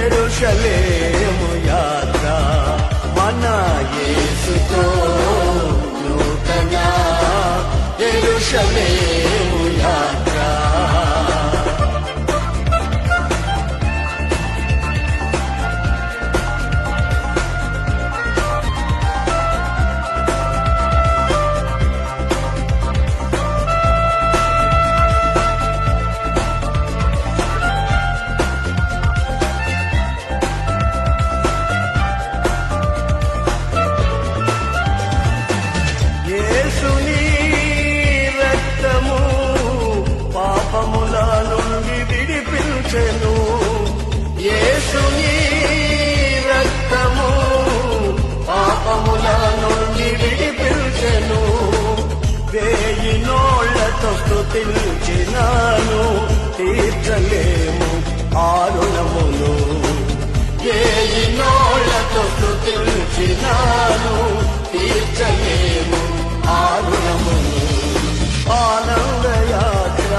యెరూషలేము యాత్ర మన యేసుతో నూతన యెరూషలేము యాత్ర. యేసుని రక్తము పాపముల నుండి విడిపించెను. వేయి నోళ్లతో స్తుతించినాను తీర్చలేము ఆరుణమును. వేయి నోళ్లతో స్తుతించినాను తీర్చలేము ఆరుణమును. ఆనంద యాత్ర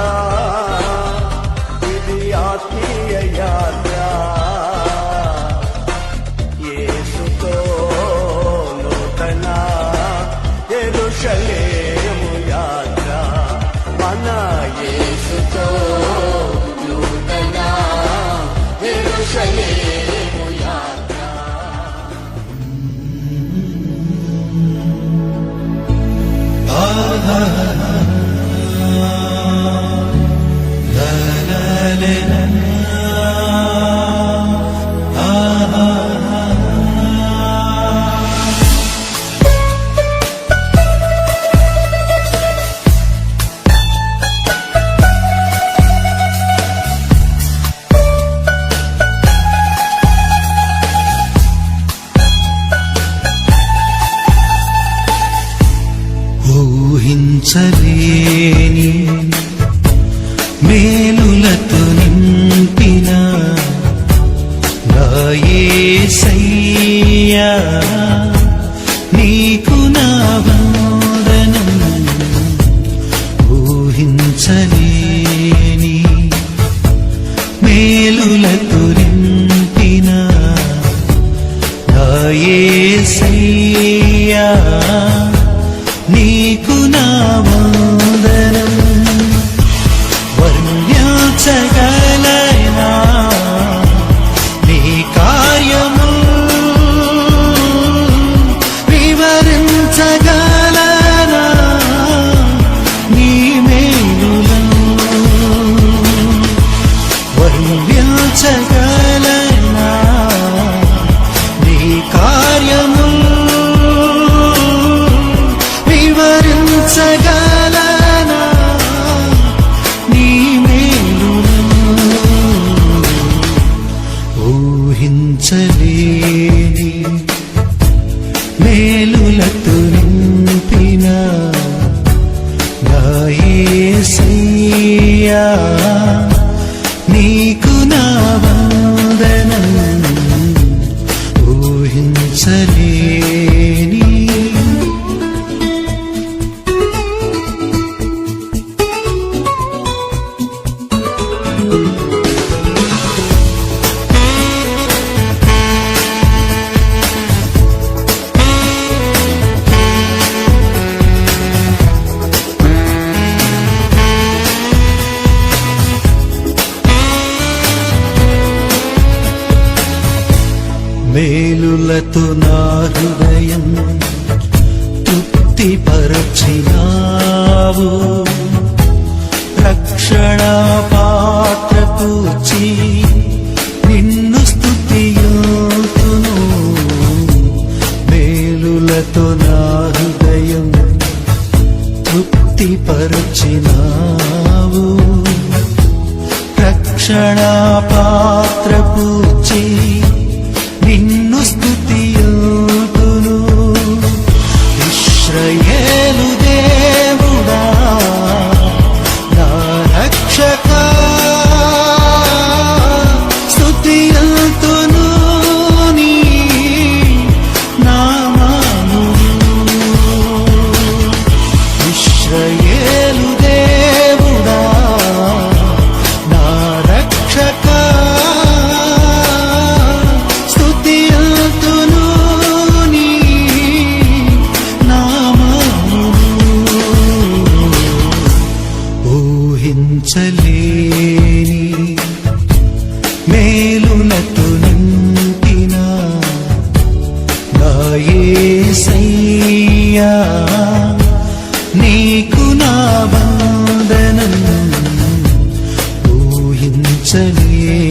ఇది ఆత్మీయ యాత్ర. యేసుతో నూతన యెరూషలేము యాత్ర మన యేసుతో నూతన యెరూషలేము యాత్ర. ఊహించలేని మేలులతో నింపిన నా యేసయ్యా నీకు నా వందనం. ఊహించలేని మేలులతో నింపిన నా యేసయ్యా నీకు నా వందనం. వర్ణించగలనా నీ కార్యము, వివరించగలనా నీ మేలులను. వర్ణించగలనా నీ కార్యము, వివరించగలనా నీ మేలులను. ఊహించలేని మేలులతో నింపిన నా యేసయ్యా నీకు నా వందనం. ఊహించలేని మేలులతో నా హృదయం తృప్తిపరచినావు. రక్షణ పాత్ర పూచి నిన్ను స్తుతియుతును. మేలులతో నా హృదయం తృప్తిపరచినావు. రక్షణ పాత్ర పూచి నిన్ను స్తుతియుతును. ఇశ్రాయేలు దేవుడా నా రక్షకా స్తుతియుతును నీ నామమును. ఇశ్రాయేలు దేవుడా నా రక్షకా ఊహించలే